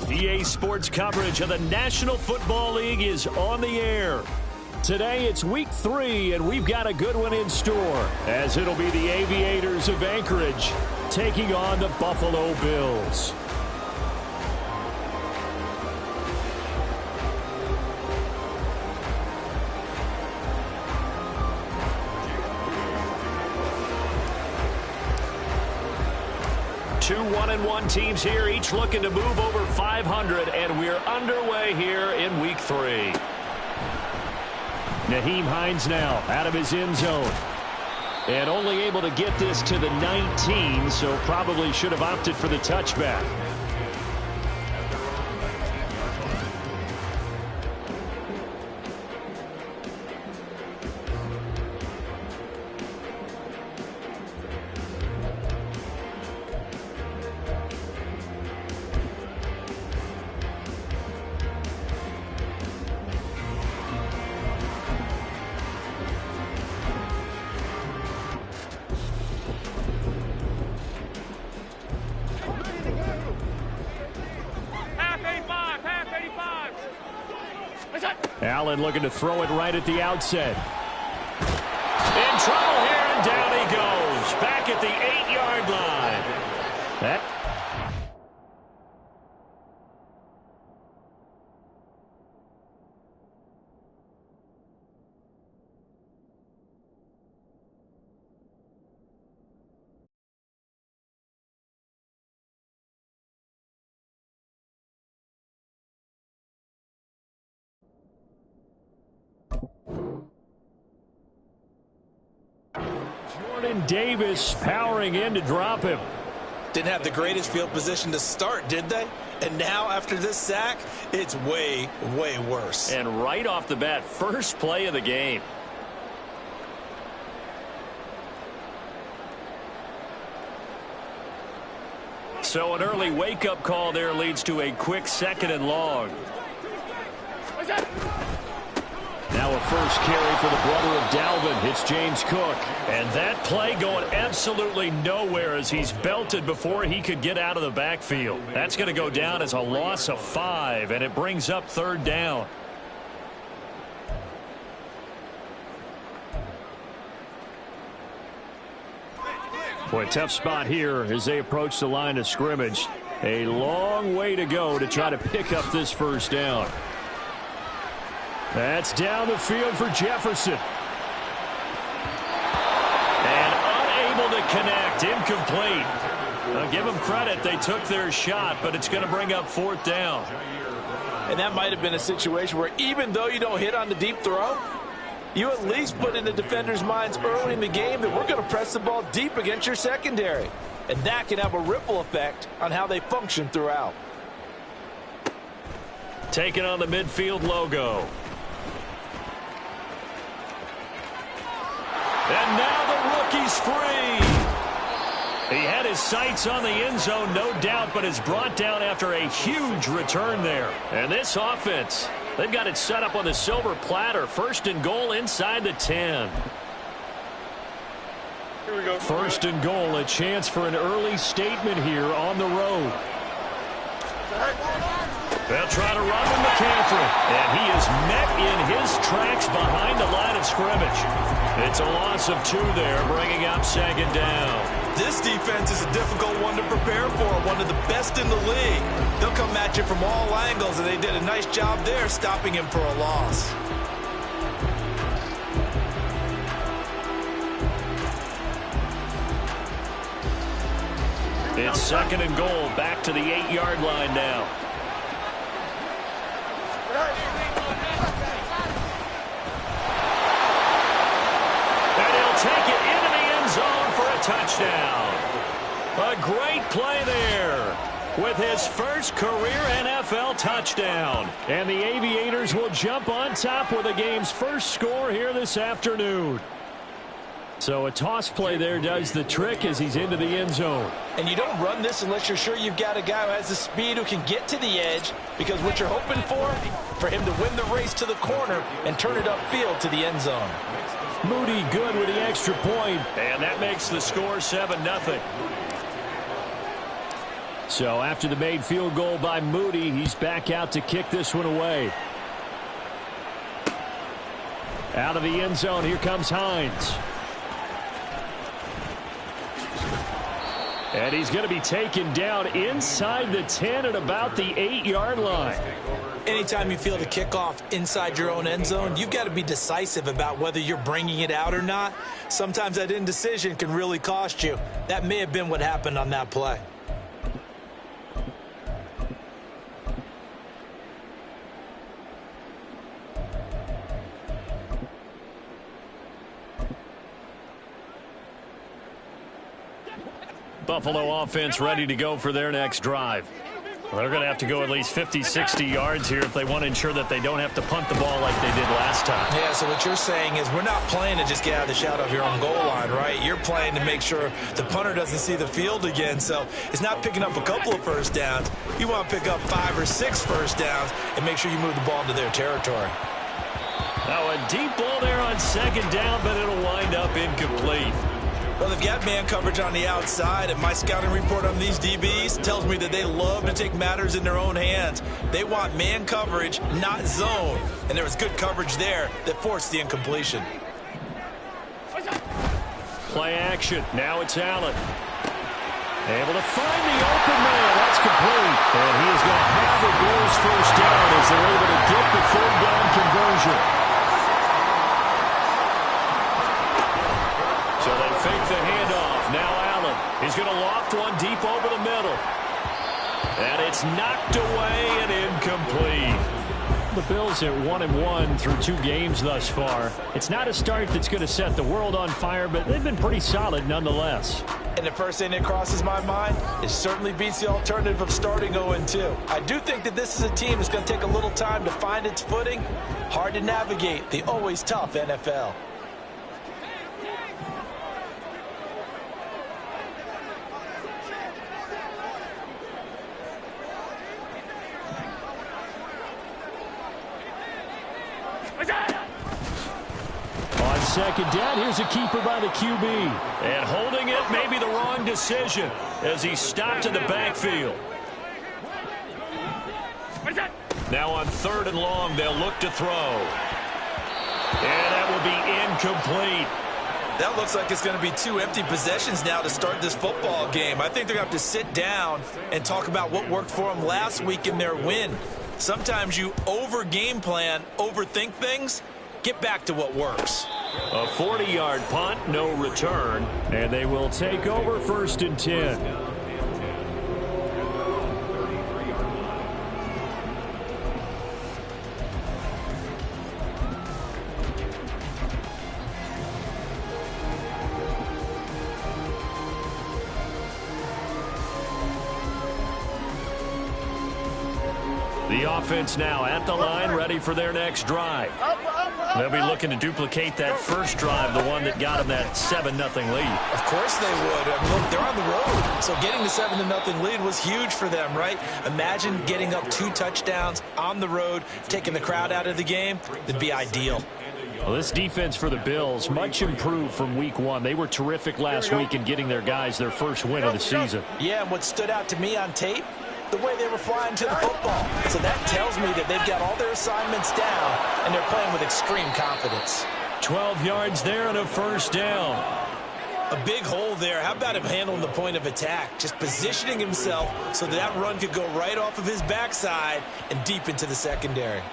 EA Sports coverage of the National Football League is on the air. Today it's week 3, and we've got a good one in store, as it'll be the Aviators of Anchorage taking on the Buffalo Bills. Two 1-1 teams here, each looking to move over 500, and we're underway here in week 3. Nyheim Hines now out of his end zone. And only able to get this to the 19, so probably should have opted for the touchback. Allen looking to throw it right at the outset. In trouble here, and down he goes. Back at the 8-yard line. Jordan Davis powering in to drop him. Didn't have the greatest field position to start, did they? And now after this sack, it's way, way worse. And right off the bat, first play of the game. So an early wake-up call there leads to a quick 2nd and long. Now a first carry for the brother of Dalvin. It's James Cook. And that play going absolutely nowhere as he's belted before he could get out of the backfield. That's going to go down as a loss of 5, and it brings up 3rd down. Boy, tough spot here as they approach the line of scrimmage. A long way to go to try to pick up this first down. That's down the field for Jefferson. And unable to connect. Incomplete. I'll give them credit. They took their shot, but it's going to bring up 4th down. And that might have been a situation where even though you don't hit on the deep throw, you at least put in the defenders' minds early in the game that we're going to press the ball deep against your secondary. And that can have a ripple effect on how they function throughout. Taking on the midfield logo. And now the rookie's free. He had his sights on the end zone, no doubt, but is brought down after a huge return there. And this offense, they've got it set up on the silver platter. 1st and goal inside the 10. Here we go. 1st and goal, a chance for an early statement here on the road. They'll try to run with McCaffrey, and he is met in his tracks behind the line of scrimmage. It's a loss of 2 there, bringing up 2nd down. This defense is a difficult one to prepare for, one of the best in the league. They'll come at you from all angles, and they did a nice job there stopping him for a loss. It's 2nd and goal, back to the 8-yard line now. Take it into the end zone for a touchdown. A great play there with his first career NFL touchdown. And the Aviators will jump on top with the game's first score here this afternoon. So a toss play there does the trick as he's into the end zone. And you don't run this unless you're sure you've got a guy who has the speed who can get to the edge, because what you're hoping for him to win the race to the corner and turn it upfield to the end zone. Moody good with the extra point, and that makes the score 7-0. So after the made field goal by Moody, he's back out to kick this one away. Out of the end zone, here comes Hines. And he's going to be taken down inside the 10 at about the 8-yard line. Anytime you feel the kickoff inside your own end zone, you've got to be decisive about whether you're bringing it out or not. Sometimes that indecision can really cost you. That may have been what happened on that play. Buffalo offense ready to go for their next drive. Well, they're going to have to go at least 50, 60 yards here if they want to ensure that they don't have to punt the ball like they did last time. Yeah, so what you're saying is we're not playing to just get out of the shadow of your own goal line, right? You're playing to make sure the punter doesn't see the field again. So it's not picking up a couple of first downs. You want to pick up 5 or 6 first downs and make sure you move the ball into their territory. Now a deep ball there on second down, but it'll wind up incomplete. Well, they've got man coverage on the outside, and my scouting report on these DBs tells me that they love to take matters in their own hands. They want man coverage, not zone. And there was good coverage there that forced the incompletion. Play action. Now it's Allen. Able to find the open man. That's complete. And he is going to have a Bills first down as they're able to get the third down conversion. So they fake the handoff. Now Allen. He's going to loft one deep over the middle. And it's knocked away and incomplete. The Bills at 1-1 through 2 games thus far. It's not a start that's going to set the world on fire, but they've been pretty solid nonetheless. And the first thing that crosses my mind, it certainly beats the alternative of starting 0-2. I do think that this is a team that's going to take a little time to find its footing. Hard to navigate the always tough NFL. On second down, here's a keeper by the QB. And holding it may be the wrong decision as he stopped in the backfield. Now on 3rd and long, they'll look to throw. And that will be incomplete. That looks like it's going to be 2 empty possessions now to start this football game. I think they're going to have to sit down and talk about what worked for them last week in their win. Sometimes you over-game plan, overthink things. Get back to what works. A 40-yard punt, no return, and they will take over 1st and 10. The offense now at the line, ready for their next drive. They'll be looking to duplicate that first drive, the one that got them that 7-0 lead. Of course they would. I mean, look, they're on the road, so getting the 7-0 lead was huge for them, right? Imagine getting up 2 touchdowns on the road, taking the crowd out of the game. That'd be ideal. Well, this defense for the Bills, much improved from week 1. They were terrific last week in getting their guys their first win of the season. Yeah, and what stood out to me on tape, the way they were flying to the football. So that tells me that they've got all their assignments down, and they're playing with extreme confidence. 12 yards there and a first down. A big hole there. How about him handling the point of attack? Just positioning himself so that run could go right off of his backside and deep into the secondary.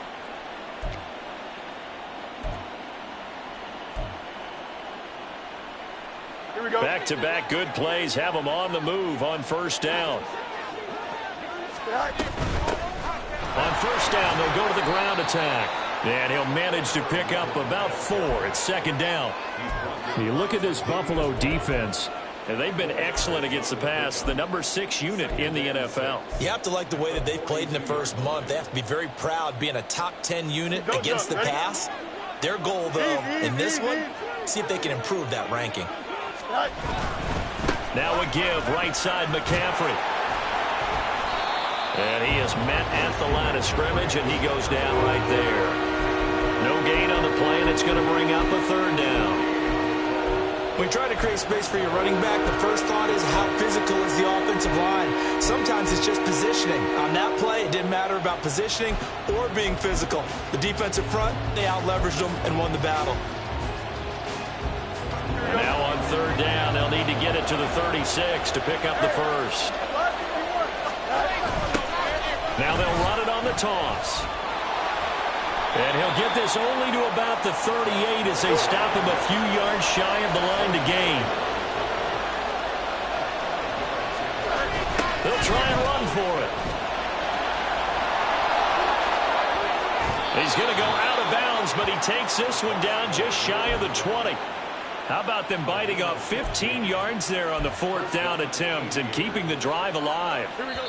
Here we go. Back-to-back good plays have them on the move on first down. On first down, they'll go to the ground attack. And he'll manage to pick up about 4 at second down. You look at this Buffalo defense, and they've been excellent against the pass, the number 6 unit in the NFL. You have to like the way that they've played in the first month. They have to be very proud being a top 10 unit against the pass. Their goal, though, in this one, see if they can improve that ranking. Now a give, right side McCaffrey. And he is met at the line of scrimmage, and he goes down right there. No gain on the play, and it's going to bring up a 3rd down. When you try to create space for your running back, the first thought is how physical is the offensive line. Sometimes it's just positioning. On that play, it didn't matter about positioning or being physical. The defensive front, they out-leveraged them and won the battle. Now on third down, they'll need to get it to the 36 to pick up the first. Now they'll run it on the toss. And he'll get this only to about the 38 as they stop him a few yards shy of the line to gain. They'll try and run for it. He's going to go out of bounds, but he takes this one down just shy of the 20. How about them biting off 15 yards there on the fourth down attempt and keeping the drive alive? Here we go.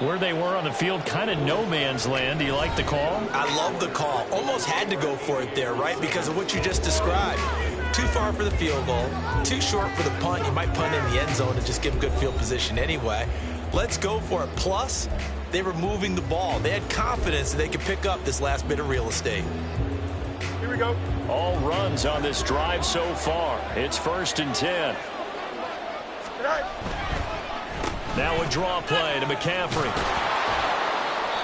Where they were on the field, kind of no man's land. Do you like the call? I love the call. Almost had to go for it there, right? Because of what you just described. Too far for the field goal. Too short for the punt. You might punt in the end zone and just give good field position anyway. Let's go for it. Plus, they were moving the ball. They had confidence that they could pick up this last bit of real estate. Here we go. All runs on this drive so far. It's 1st and 10. Now a draw play to McCaffrey.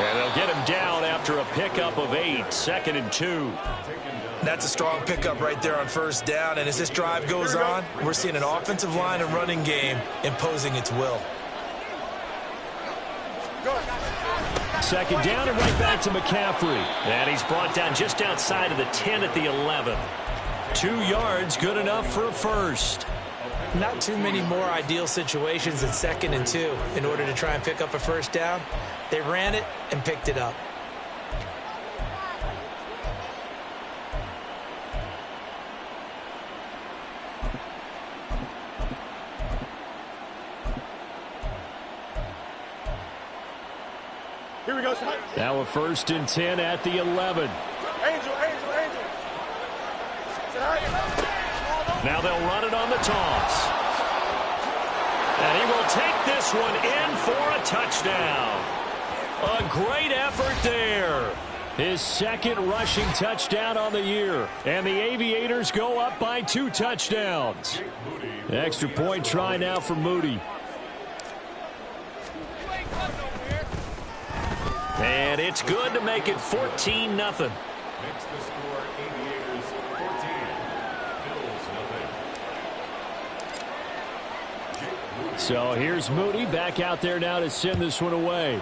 And they'll get him down after a pickup of 8, 2nd and 2. That's a strong pickup right there on first down. And as this drive goes on, we're seeing an offensive line and running game imposing its will. 2nd down and right back to McCaffrey. And he's brought down just outside of the 10 at the 11. 2 yards, good enough for a first. Not too many more ideal situations than 2nd and 2 in order to try and pick up a first down. They ran it and picked it up. Here we go. Now a 1st and 10 at the 11. Angel. Now they'll run it on the toss. And he will take this one in for a touchdown. A great effort there. His 2nd rushing touchdown on the year. And the Aviators go up by 2 touchdowns. Extra point try now for Moody. And it's good to make it 14-0. So here's Moody back out there now to send this one away.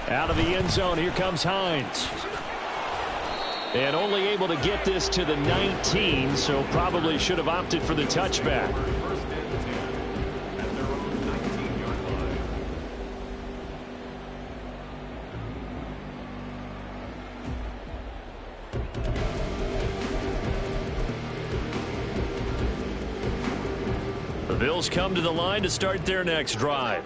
Out of the end zone, here comes Hines. And only able to get this to the 19, so probably should have opted for the touchback. The Bills come to the line to start their next drive.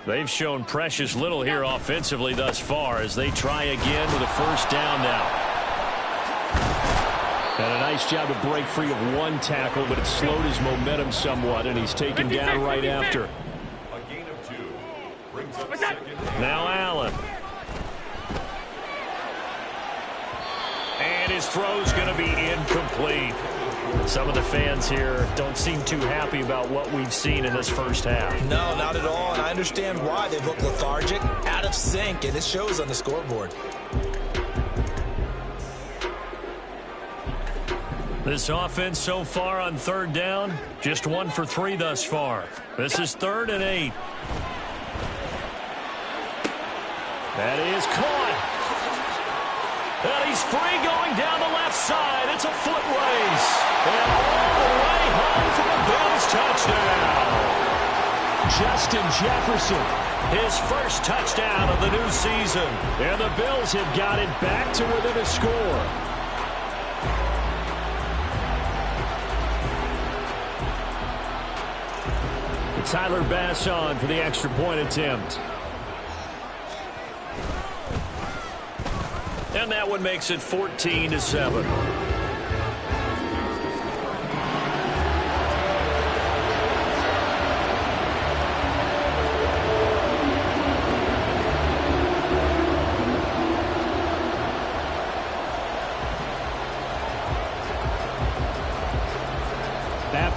They've shown precious little here offensively thus far as they try again with a first down now. And a nice job to break free of one tackle, but it slowed his momentum somewhat, and he's taken down right after. A gain of 2. Brings up 2nd. Now Allen. And his throw's going to be incomplete. Some of the fans here don't seem too happy about what we've seen in this first half. No, not at all, and I understand why. They look lethargic, out of sync, and it shows on the scoreboard. This offense so far on 3rd down, just 1 for 3 thus far. This is 3rd and 8. That is caught. And he's free going down the left side. It's a foot race. And all the way home for the Bills touchdown. Justin Jefferson, his first touchdown of the new season. And the Bills have got it back to within a score. Tyler Bass on for the extra point attempt. And that one makes it 14-7.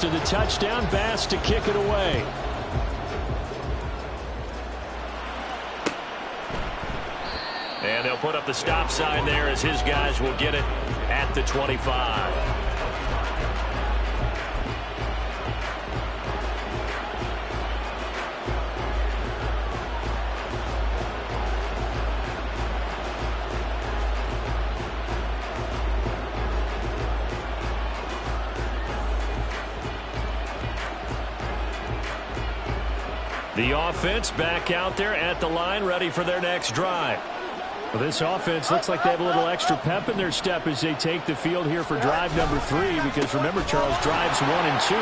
to the touchdown. Bass to kick it away. And they'll put up the stop sign there as his guys will get it at the 25. The offense back out there at the line, ready for their next drive. Well, this offense looks like they have a little extra pep in their step as they take the field here for drive number 3, because remember, Charles, drives 1 and 2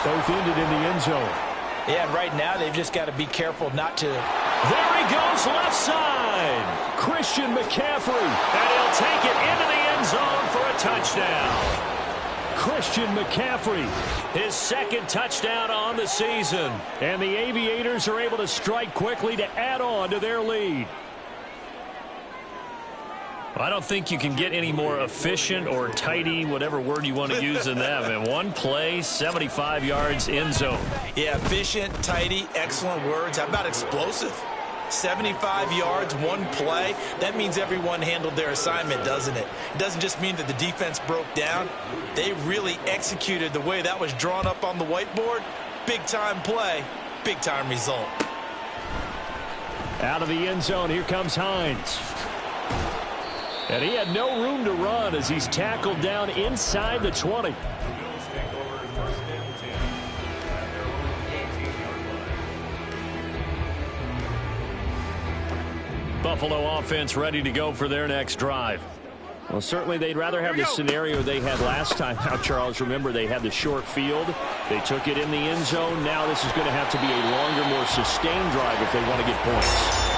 both ended in the end zone. Yeah, and right now they've just got to be careful not to. There he goes, left side. Christian McCaffrey, and he'll take it into the end zone for a touchdown. Christian McCaffrey, his second touchdown on the season. And the Aviators are able to strike quickly to add on to their lead. I don't think you can get any more efficient or tidy, whatever word you want to use in that. And one play, 75 yards, end zone. Yeah, efficient, tidy, excellent words. How about explosive? 75 yards, one play. That means everyone handled their assignment, doesn't it? It doesn't just mean that the defense broke down. They really executed the way that was drawn up on the whiteboard. Big-time play, big-time result. Out of the end zone, here comes Hines. And he had no room to run as he's tackled down inside the 20. Buffalo offense ready to go for their next drive. Well, certainly they'd rather have the scenario they had last time. Now, Charles, remember, they had the short field. They took it in the end zone. Now this is going to have to be a longer, more sustained drive if they want to get points.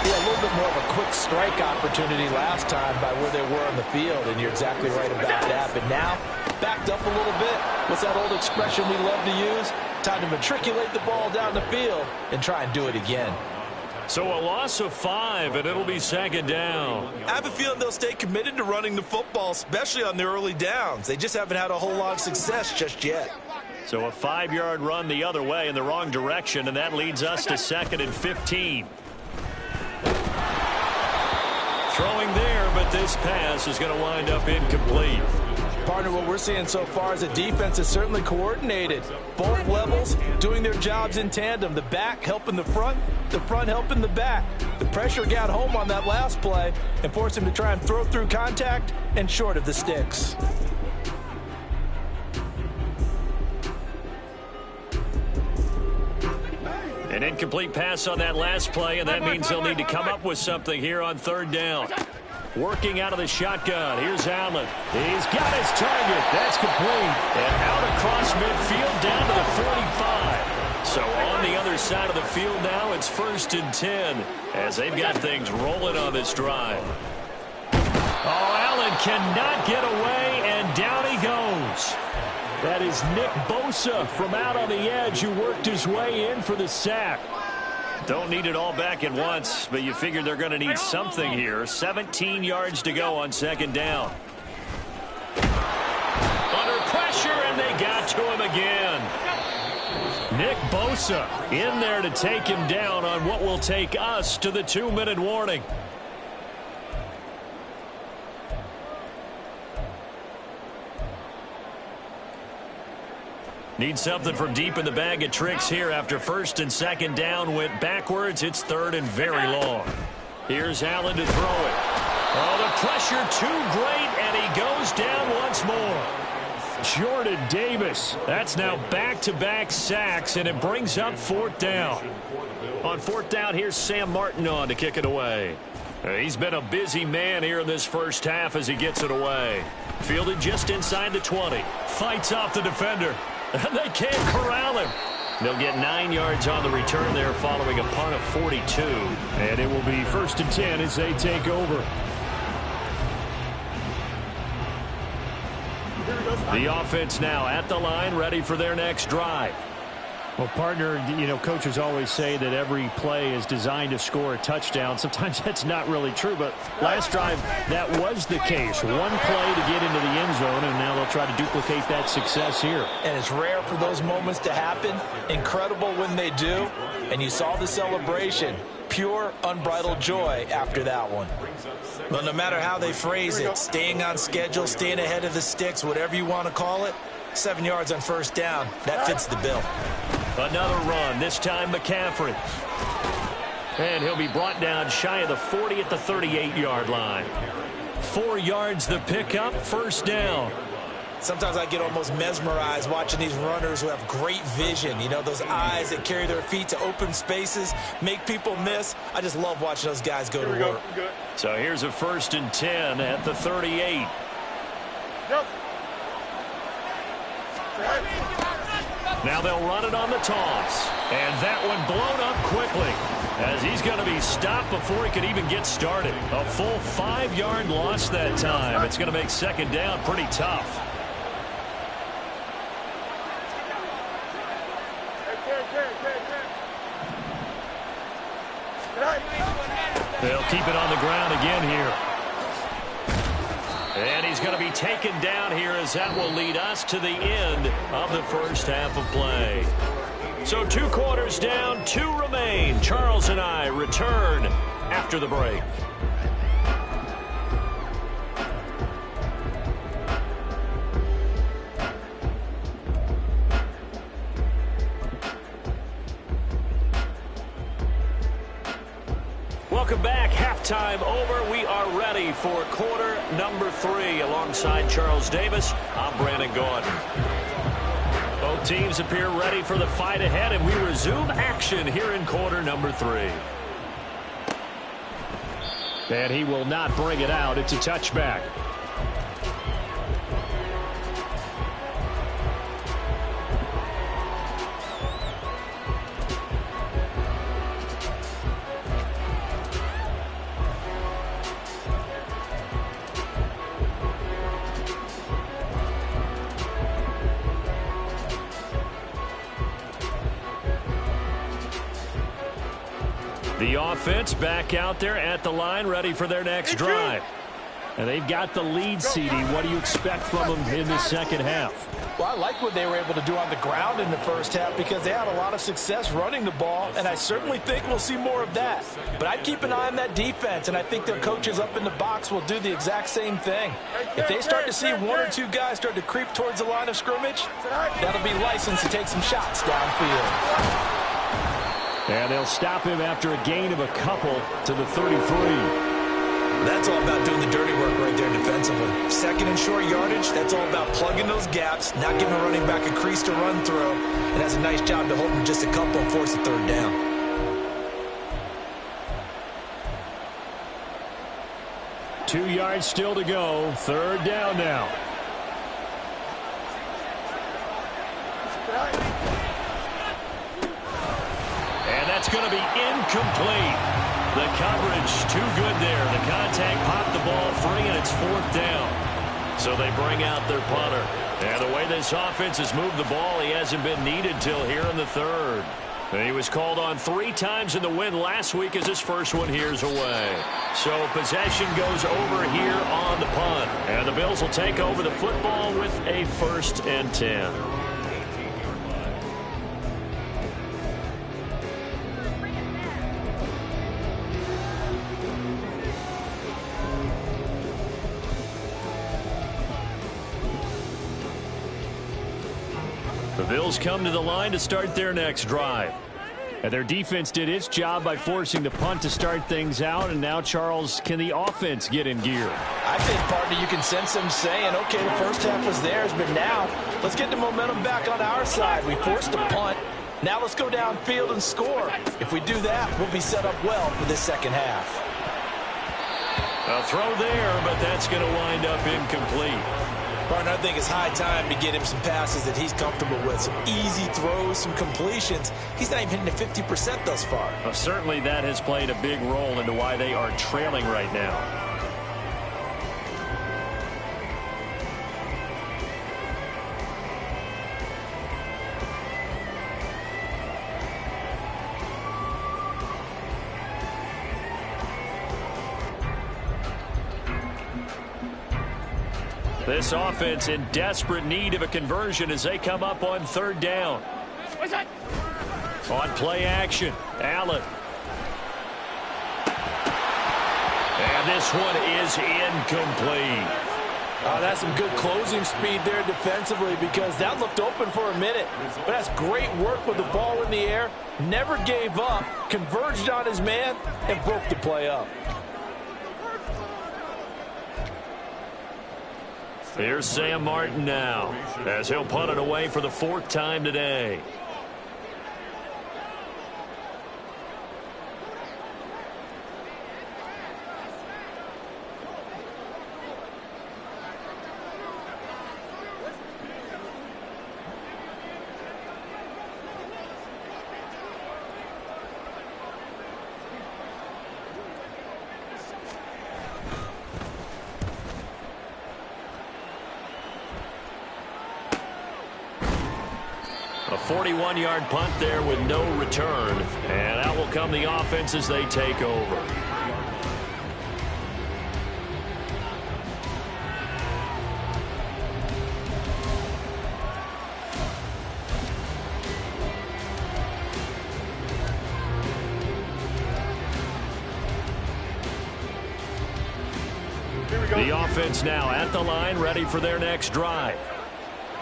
Yeah, a little bit more of a quick strike opportunity last time by where they were on the field, and you're exactly right about that. But now, backed up a little bit. What's that old expression we love to use? Time to matriculate the ball down the field and try and do it again. So a loss of 5, and it'll be second down. I have a feeling they'll stay committed to running the football, especially on the early downs. They just haven't had a whole lot of success just yet. So a 5-yard run the other way in the wrong direction, and that leads us to 2nd and 15. Throwing there, but this pass is going to wind up incomplete. Partner, what we're seeing so far is the defense is certainly coordinated. Both levels doing their jobs in tandem. The back helping the front helping the back. The pressure got home on that last play and forced him to try and throw through contact and short of the sticks. An incomplete pass on that last play, and that means they'll need to come up with something here on 3rd down. Working out of the shotgun. Here's Allen. He's got his target. That's complete. And out across midfield down to the 45. So on the other side of the field now, it's 1st and 10 as they've got things rolling on this drive. Oh, Allen cannot get away, and down he goes. That is Nick Bosa from out on the edge who worked his way in for the sack. Don't need it all back at once, but you figure they're going to need something here. 17 yards to go on 2nd down. Under pressure, and they got to him again. Nick Bosa in there to take him down on what will take us to the 2-minute warning. Need something from deep in the bag of tricks here after 1st and 2nd down went backwards. It's 3rd and very long. Here's Allen to throw it. Oh, the pressure too great, and he goes down once more. Jordan Davis. That's now back-to-back sacks, and it brings up 4th down. On 4th down, here's Sam Martin on to kick it away. He's been a busy man here in this first half as he gets it away. Fielded just inside the 20. Fights off the defender. And they can't corral him. They'll get 9 yards on the return there following a punt of 42. And it will be 1st and 10 as they take over. The offense now at the line, ready for their next drive. Well, partner, you know, coaches always say that every play is designed to score a touchdown. Sometimes that's not really true, but last drive, that was the case. One play to get into the end zone, and now they'll try to duplicate that success here. And it's rare for those moments to happen. Incredible when they do. And you saw the celebration. Pure, unbridled joy after that one. Well, no matter how they phrase it, staying on schedule, staying ahead of the sticks, whatever you want to call it, 7 yards on first down, that fits the bill. Another run, this time McCaffrey. And he'll be brought down shy of the 40 at the 38-yard line. 4 yards the pickup, first down. Sometimes I get almost mesmerized watching these runners who have great vision. You know, those eyes that carry their feet to open spaces, make people miss. I just love watching those guys go to work. So here's a 1st and 10 at the 38. Now they'll run it on the toss. And that one blown up quickly as he's going to be stopped before he could even get started. A full 5-yard loss that time. It's going to make second down pretty tough. They'll keep it on the ground again here. And he's going to be taken down here as that will lead us to the end of the first half of play. So 2 quarters down, 2 remain. Charles and I return after the break. Welcome back. Halftime over. We are ready for quarter number 3. Alongside Charles Davis, I'm Brandon Gaudin. Both teams appear ready for the fight ahead, and we resume action here in quarter number 3. And he will not bring it out. It's a touchback. The offense back out there at the line, ready for their next drive. And they've got the lead, CD. What do you expect from them in the second half? Well, I like what they were able to do on the ground in the first half because they had a lot of success running the ball, and I certainly think we'll see more of that. But I'd keep an eye on that defense, and I think their coaches up in the box will do the exact same thing. If they start to see 1 or 2 guys start to creep towards the line of scrimmage, that'll be licensed to take some shots downfield. And they'll stop him after a gain of a couple to the 33. That's all about doing the dirty work right there defensively. Second and short yardage, that's all about plugging those gaps, not giving a running back a crease to run through, and that's a nice job to hold him just a couple and force a 3rd down. Two yards still to go. 3rd down now. And that's going to be incomplete. The coverage too good there. The contact popped the ball free, and it's 4th down. So they bring out their punter. And the way this offense has moved the ball, he hasn't been needed till here in the 3rd. And he was called on 3 times in the win last week as his first one here's away. So possession goes over here on the punt. And the Bills will take over the football with a 1st and 10. The Bills come to the line to start their next drive. And their defense did its job by forcing the punt to start things out. And now, Charles, can the offense get in gear? I think, partner, you can sense them saying, okay, the first half was theirs, but now let's get the momentum back on our side. We forced a punt. Now let's go downfield and score. If we do that, we'll be set up well for this second half. A throw there, but that's going to wind up incomplete. Partner, I think it's high time to get him some passes that he's comfortable with. Some easy throws, some completions. He's not even hitting the 50% thus far. Well, certainly that has played a big role into why they are trailing right now. This offense in desperate need of a conversion as they come up on 3rd down. On play action, Allen. And this one is incomplete. That's some good closing speed there defensively, because that looked open for a minute. But that's great work with the ball in the air. Never gave up, converged on his man, and broke the play up. Here's Sam Martin now, as he'll punt it away for the 4th time today. A 41-yard punt there with no return. And out will come the offense as they take over. The offense now at the line, ready for their next drive.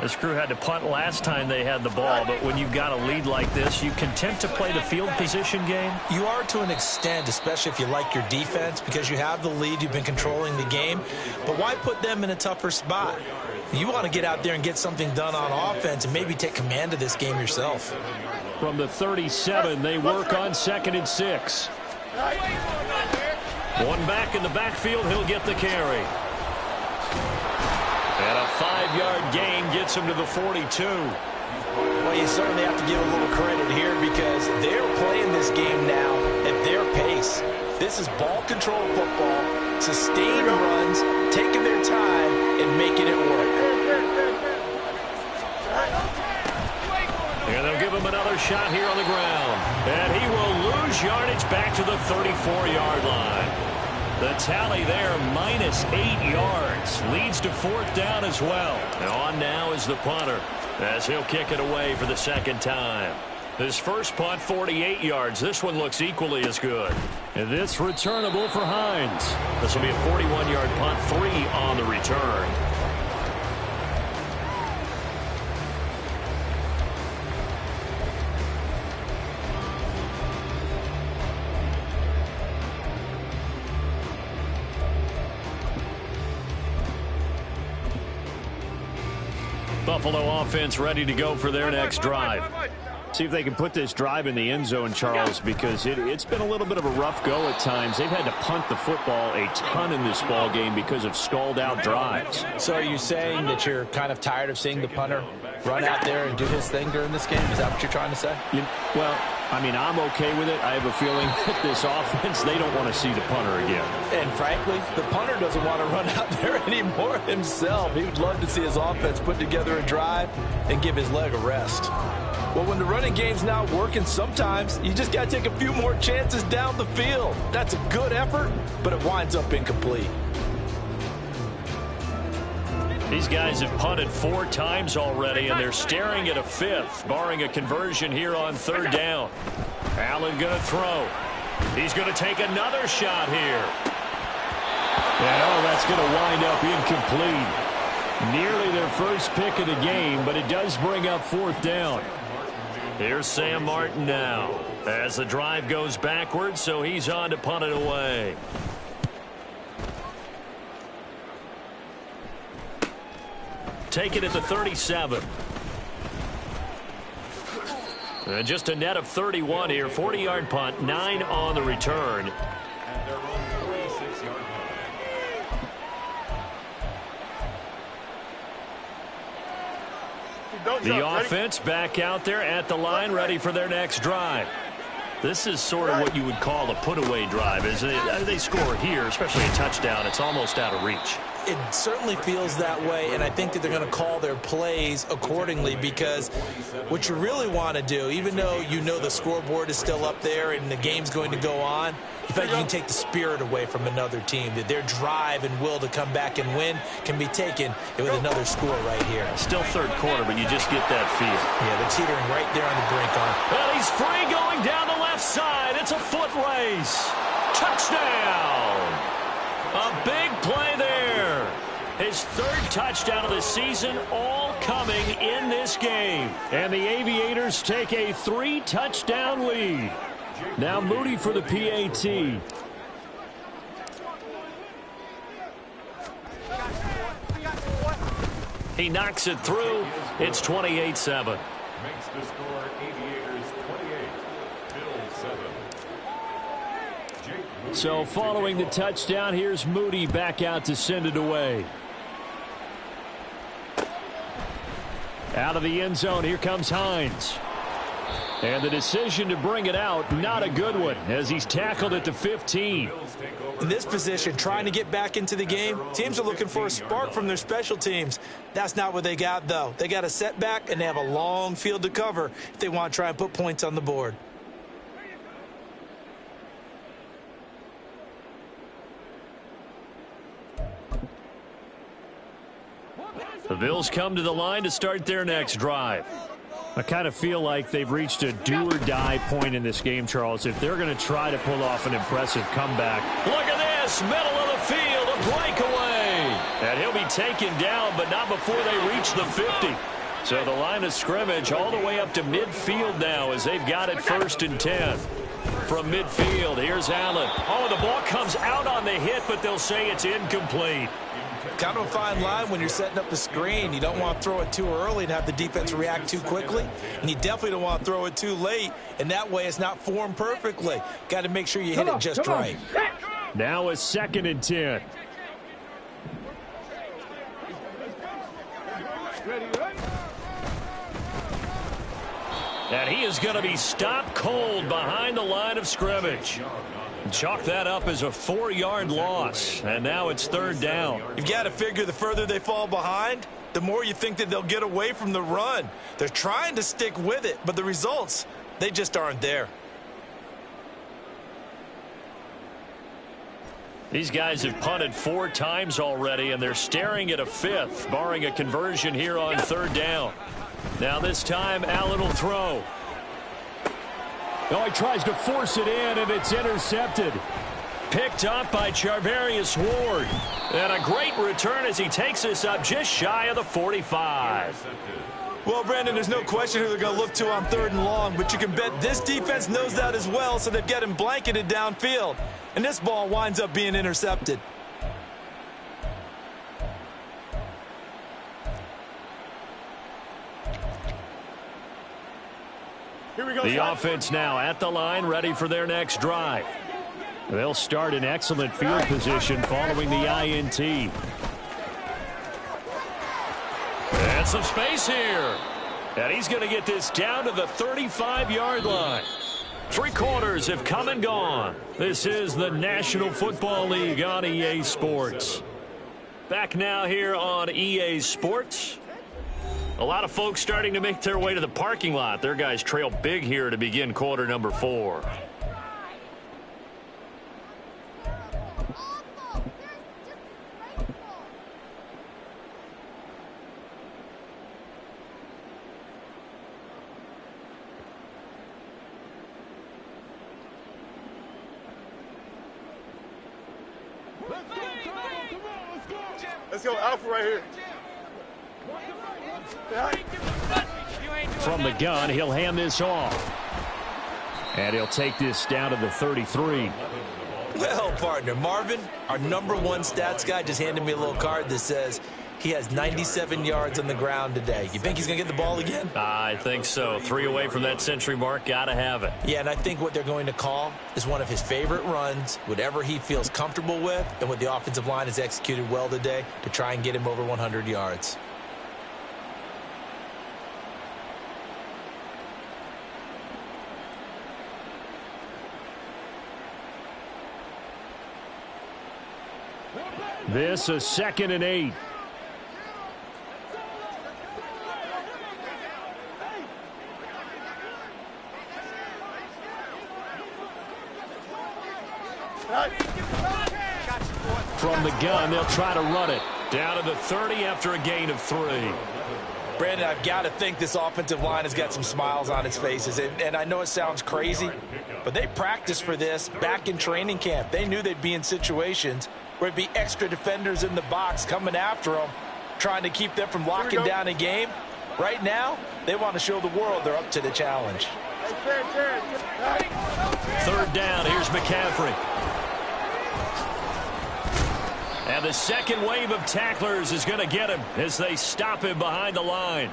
This crew had to punt last time they had the ball, but when you've got a lead like this, you content to play the field position game? You are to an extent, especially if you like your defense, because you have the lead, you've been controlling the game. But why put them in a tougher spot? You want to get out there and get something done on offense and maybe take command of this game yourself. From the 37, they work on 2nd and 6. One back in the backfield, he'll get the carry. And a 5-yard gain gets him to the 42. Well, you certainly have to give a little credit here, because they're playing this game now at their pace. This is ball control football, sustained runs, taking their time and making it work. And they'll give him another shot here on the ground. And he will lose yardage back to the 34-yard line. The tally there, -8 yards. Leads to 4th down as well. And on now is the punter, as he'll kick it away for the 2nd time. His first punt, 48 yards. This one looks equally as good. And this returnable for Hines. This will be a 41-yard punt, 3 on the return. Buffalo offense ready to go for their next drive. See if they can put this drive in the end zone, Charles, because it's been a little bit of a rough go at times. They've had to punt the football a ton in this ball game because of stalled-out drives. So are you saying that you're kind of tired of seeing the punter run out there and do his thing during this game? Is that what you're trying to say? Well, I mean, I'm okay with it. I have a feeling that this offense, they don't want to see the punter again. And frankly, the punter doesn't want to run out there anymore himself. He would love to see his offense put together a drive and give his leg a rest. Well, when the running game's not working, sometimes you just got to take a few more chances down the field. That's a good effort, but it winds up incomplete. These guys have punted 4 times already, and they're staring at a 5th, barring a conversion here on 3rd down. Allen going to throw. He's going to take another shot here. And, that's going to wind up incomplete. Nearly their first pick of the game, but it does bring up 4th down. Here's Sam Martin now, as the drive goes backwards, so he's on to punt it away. Take it at the 37. And just a net of 31 here. 40-yard punt, 9 on the return. The offense back out there at the line, ready for their next drive. This is sort of what you would call a put-away drive, isn't it? They score here, especially a touchdown. It's almost out of reach. It certainly feels that way, and I think that they're going to call their plays accordingly, because what you really want to do, even though you know the scoreboard is still up there and the game's going to go on, in fact, you can take the spirit away from another team, that their drive and will to come back and win can be taken with another score right here. Still third quarter, but you just get that feel. Yeah, they're teetering right there on the brink. Well, he's free going down the left side. It's a foot race. Touchdown. A big play there. His third touchdown of the season, all coming in this game. And the Aviators take a 3-touchdown lead. Now Moody for the PAT. He knocks it through. It's 28-7. Makes the score Aviators 28, Bills 7. So following the touchdown, here's Moody back out to send it away. Out of the end zone, here comes Hines. And the decision to bring it out, not a good one, as he's tackled at the 15. In this position, trying to get back into the game, teams are looking for a spark from their special teams. That's not what they got, though. They got a setback, and they have a long field to cover if they want to try and put points on the board. The Bills come to the line to start their next drive. I kind of feel like they've reached a do-or-die point in this game, Charles, if they're going to try to pull off an impressive comeback. Look at this, middle of the field, a breakaway. And he'll be taken down, but not before they reach the 50. So the line of scrimmage all the way up to midfield now as they've got it 1st and 10. From midfield, here's Allen. Oh, the ball comes out on the hit, but they'll say it's incomplete. Kind of a fine line when you're setting up the screen. You don't want to throw it too early and have the defense react too quickly. And you definitely don't want to throw it too late, and that way it's not formed perfectly. Got to make sure you hit it just right. Now a 2nd and 10. And he is going to be stopped cold behind the line of scrimmage. Chalk that up as a 4-yard loss, and now it's 3rd down. You've got to figure the further they fall behind, the more you think that they'll get away from the run. They're trying to stick with it, but the results, they just aren't there. These guys have punted 4 times already, and they're staring at a 5th, barring a conversion here on 3rd down. Now this time, Allen will throw. Oh, he tries to force it in, and it's intercepted. Picked up by Charvarius Ward. And a great return as he takes us up just shy of the 45. Well, Brandon, there's no question who they're going to look to on 3rd and long, but you can bet this defense knows that as well, so they've got him blanketed downfield. And this ball winds up being intercepted. The offense now at the line, ready for their next drive. They'll start in excellent field position following the INT. And some space here. And he's going to get this down to the 35-yard line. 3 quarters have come and gone. This is the National Football League on EA Sports. Back now here on EA Sports. A lot of folks starting to make their way to the parking lot. Their guys trail big here to begin quarter number 4. Let's go, Alpha right here. From the gun, he'll hand this off. And he'll take this down to the 33. Well, partner, Marvin, our #1 stats guy, just handed me a little card that says he has 97 yards on the ground today. You think he's going to get the ball again? I think so. 3 away from that century mark. Got to have it. Yeah, and I think what they're going to call is one of his favorite runs, whatever he feels comfortable with, and what the offensive line has executed well today to try and get him over 100 yards. This a 2nd and 8. From the gun, they'll try to run it. Down to the 30 after a gain of 3. Brandon, I've got to think this offensive line has got some smiles on its faces. And I know it sounds crazy, but they practiced for this back in training camp. They knew they'd be in situations where it'd be extra defenders in the box coming after them, trying to keep them from locking down a game. Right now, they want to show the world they're up to the challenge. 3rd down, here's McCaffrey. And the second wave of tacklers is going to get him as they stop him behind the line.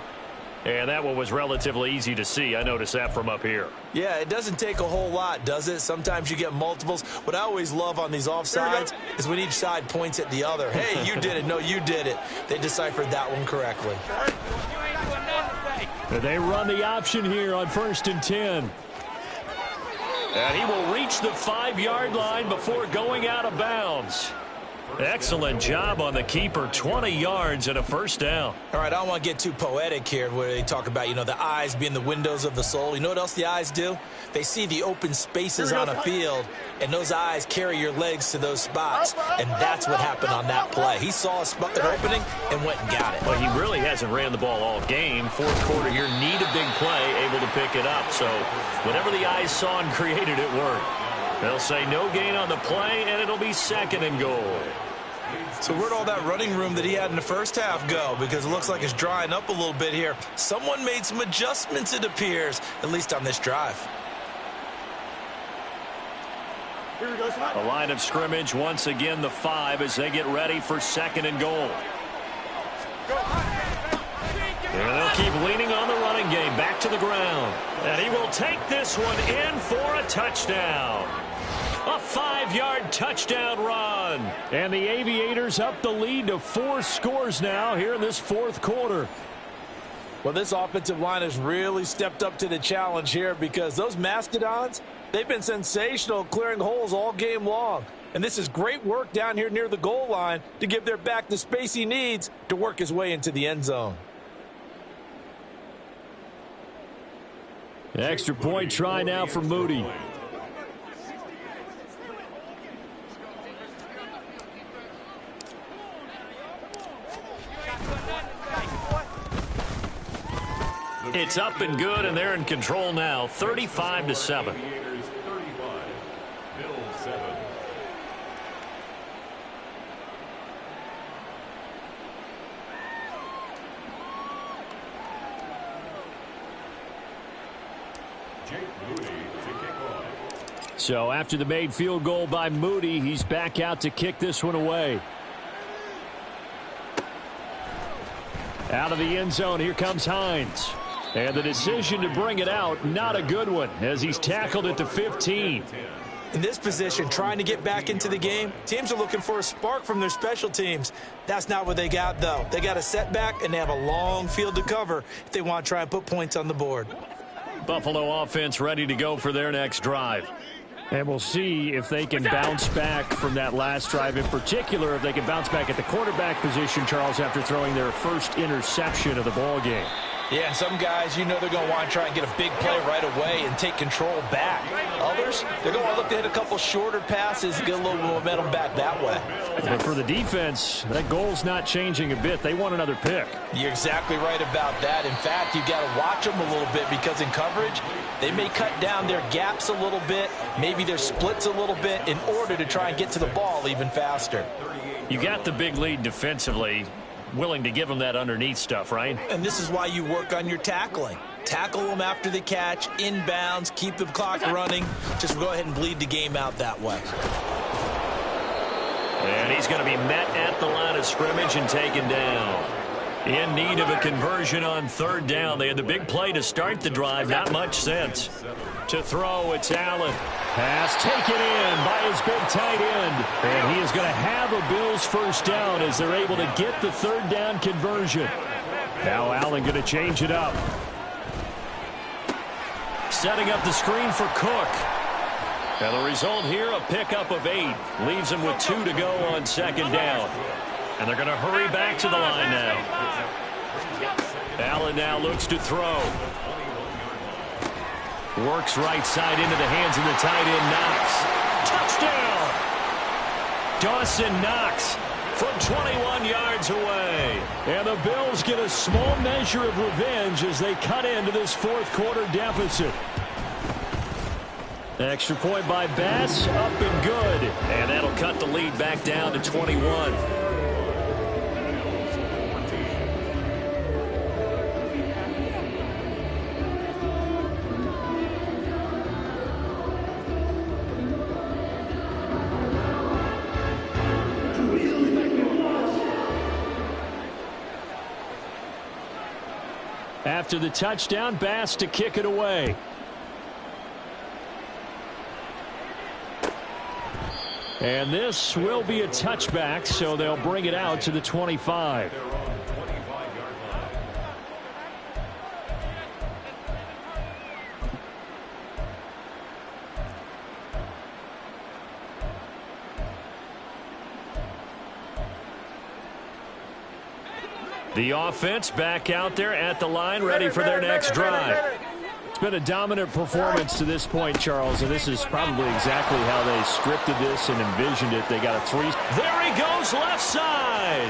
And that one was relatively easy to see. I noticed that from up here. Yeah, it doesn't take a whole lot, does it? Sometimes you get multiples. What I always love on these offsides is when each side points at the other. Hey, you did it. No, you did it. They deciphered that one correctly. And they run the option here on 1st and 10. And he will reach the 5-yard line before going out of bounds. Excellent job on the keeper. 20 yards and a 1st down. All right, I don't want to get too poetic here where they talk about, the eyes being the windows of the soul. You know what else the eyes do? They see the open spaces on a field, and those eyes carry your legs to those spots. And that's what happened on that play. He saw an opening and went and got it. Well, he really hasn't ran the ball all game. 4th quarter here, need a big play, able to pick it up. So whatever the eyes saw and created, it worked. They'll say no gain on the play, and it'll be 2nd and goal. So where'd all that running room that he had in the first half go? Because it looks like it's drying up a little bit here. Someone made some adjustments, it appears, at least on this drive. A line of scrimmage, once again the 5 as they get ready for 2nd and goal. And they'll keep leaning on the running game, back to the ground. And he will take this one in for a touchdown. A 5-yard touchdown run. And the Aviators up the lead to 4 scores now here in this 4th quarter. Well, this offensive line has really stepped up to the challenge here because those Mastodons, they've been sensational clearing holes all game long. And this is great work down here near the goal line to give their back the space he needs to work his way into the end zone. Extra point try now for Moody. It's up and good, and they're in control now, 35-7. So after the made field goal by Moody, he's back out to kick this one away. Out of the end zone, here comes Hines. And the decision to bring it out, not a good one, as he's tackled at the 15. In this position, trying to get back into the game, teams are looking for a spark from their special teams. That's not what they got, though. They got a setback, and they have a long field to cover if they want to try and put points on the board. Buffalo offense ready to go for their next drive. And we'll see if they can bounce back from that last drive, in particular if they can bounce back at the quarterback position, Charles, after throwing their first interception of the ball game. Yeah, some guys, they're going to want to try and get a big play right away and take control back. Others, they're going to look to hit a couple shorter passes, get a little momentum back that way. But for the defense, that goal's not changing a bit. They want another pick. You're exactly right about that. In fact, you've got to watch them a little bit because in coverage, they may cut down their gaps a little bit, maybe their splits a little bit in order to try and get to the ball even faster. You got the big lead defensively. Willing to give them that underneath stuff, right? And this is why you work on your tackling. Tackle them after the catch, inbounds, keep the clock running. Just go ahead and bleed the game out that way. And he's going to be met at the line of scrimmage and taken down. In need of a conversion on 3rd down. They had the big play to start the drive. Not much sense. To throw, it's Allen. Pass taken in by his big tight end. And he is going to have a Bills first down as they're able to get the 3rd down conversion. Now Allen going to change it up. Setting up the screen for Cook. And the result here, a pickup of 8. Leaves them with 2 to go on second down. And they're going to hurry back to the line now. Allen now looks to throw. Works right side into the hands of the tight end, Knox. Touchdown! Dawson Knox from 21 yards away. And the Bills get a small measure of revenge as they cut into this fourth quarter deficit. Extra point by Bass, up and good. And that'll cut the lead back down to 21. After the touchdown, Bass to kick it away. And this will be a touchback, so they'll bring it out to the 25. The offense back out there at the line, ready for their next drive. It's been a dominant performance to this point, Charles, and this is probably exactly how they scripted this and envisioned it. They got a 3. There he goes, left side.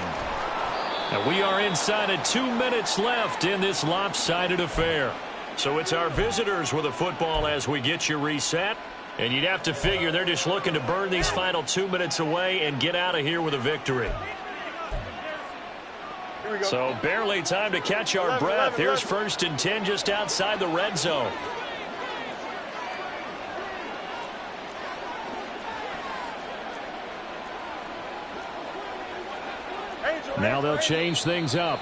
And we are inside of 2 minutes left in this lopsided affair. So it's our visitors with a football as we get you reset. And you'd have to figure they're just looking to burn these final 2 minutes away and get out of here with a victory. So barely time to catch our breath. Here's 1st and 10 just outside the red zone. Now they'll change things up.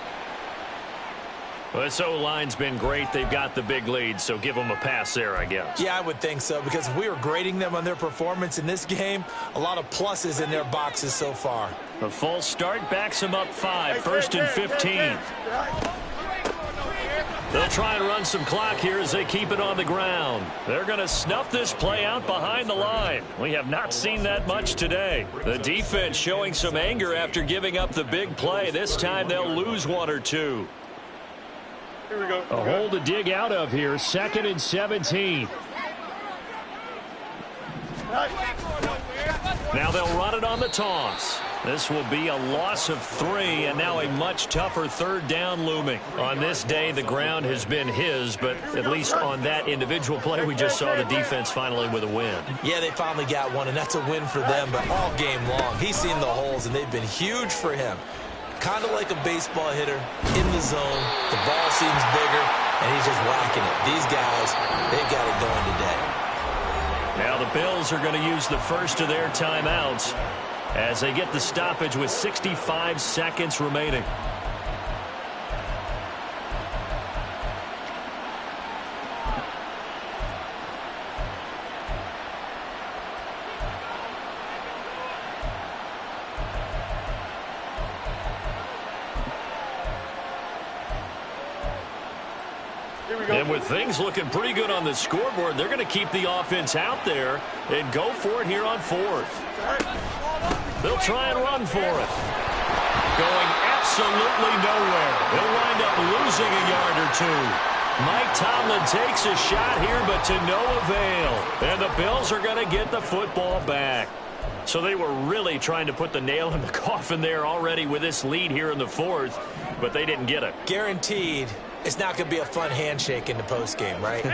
Well, this O-line's been great. They've got the big lead, so give them a pass there, I guess. Yeah, I would think so, because if we were grading them on their performance in this game, a lot of pluses in their boxes so far. The false start backs them up 5. 1st and 15. They'll try and run some clock here as they keep it on the ground. They're going to snuff this play out behind the line. We have not seen that much today. The defense showing some anger after giving up the big play. This time they'll lose 1 or 2. Here we go. A hole to dig out of here. 2nd and 17. Now they'll run it on the toss. This will be a loss of 3, and now a much tougher 3rd down looming. On this day, the ground has been his, but at least on that individual play, we just saw the defense finally with a win. Yeah, they finally got one, and that's a win for them, but all game long, he's seen the holes, and they've been huge for him. Kind of like a baseball hitter in the zone. The ball seems bigger, and he's just whacking it. These guys, they've got it going today. Now the Bills are going to use the first of their timeouts as they get the stoppage with 65 seconds remaining. And with things looking pretty good on the scoreboard, they're going to keep the offense out there and go for it here on 4th. They'll try and run for it. Going absolutely nowhere. They'll wind up losing a yard or 2. Mike Tomlin takes a shot here, but to no avail. And the Bills are going to get the football back. So they were really trying to put the nail in the coffin there already with this lead here in the 4th, but they didn't get it. Guaranteed. It's not going to be a fun handshake in the postgame, right?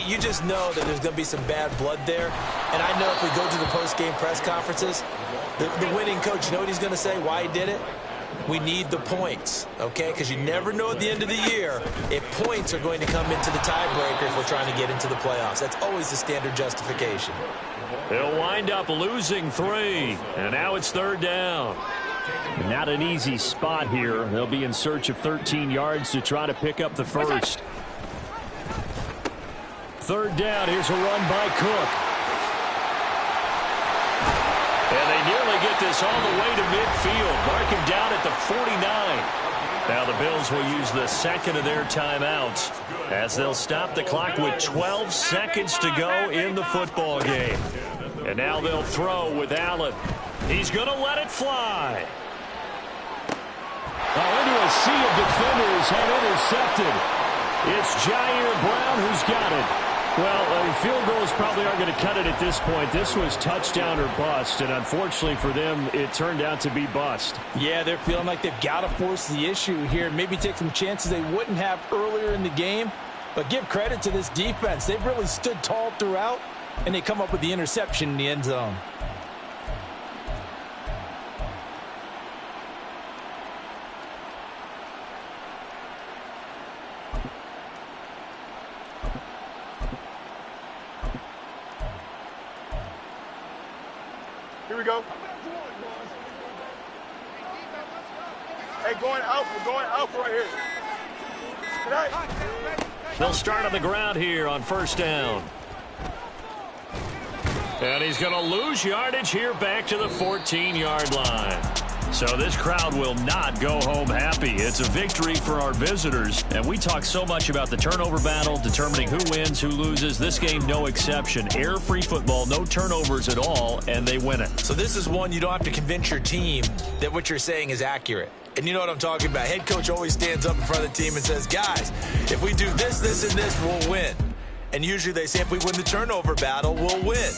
You just know that there's going to be some bad blood there. And I know if we go to the postgame press conferences, the winning coach, you know what he's going to say, why he did it? We need the points, okay? Because you never know at the end of the year if points are going to come into the tiebreaker if we're trying to get into the playoffs. That's always the standard justification. They'll wind up losing 3. And now it's 3rd down. Not an easy spot here. They'll be in search of 13 yards to try to pick up the first. 3rd down. Here's a run by Cook. And they nearly get this all the way to midfield. Mark him down at the 49. Now the Bills will use the second of their timeouts as they'll stop the clock with 12 seconds to go in the football game. And now they'll throw with Allen. He's going to let it fly. Into a sea of defenders and intercepted. It's Jair Brown who's got it. Well, field goals probably aren't going to cut it at this point. This was touchdown or bust, and unfortunately for them, it turned out to be bust. Yeah, they're feeling like they've got to force the issue here. Maybe take some chances they wouldn't have earlier in the game. But give credit to this defense. They've really stood tall throughout, and they come up with the interception in the end zone. Here we go. Hey, going out. We're going out right here. Tonight. They'll start on the ground here on first down. And he's going to lose yardage here back to the 14-yard line. So this crowd will not go home happy. It's a victory for our visitors. And we talk so much about the turnover battle, determining who wins, who loses. This game, no exception. Error-free football, no turnovers at all, and they win it. So this is one you don't have to convince your team that what you're saying is accurate. And you know what I'm talking about. Head coach always stands up in front of the team and says, guys, if we do this, this, and this, we'll win. And usually they say if we win the turnover battle, we'll win.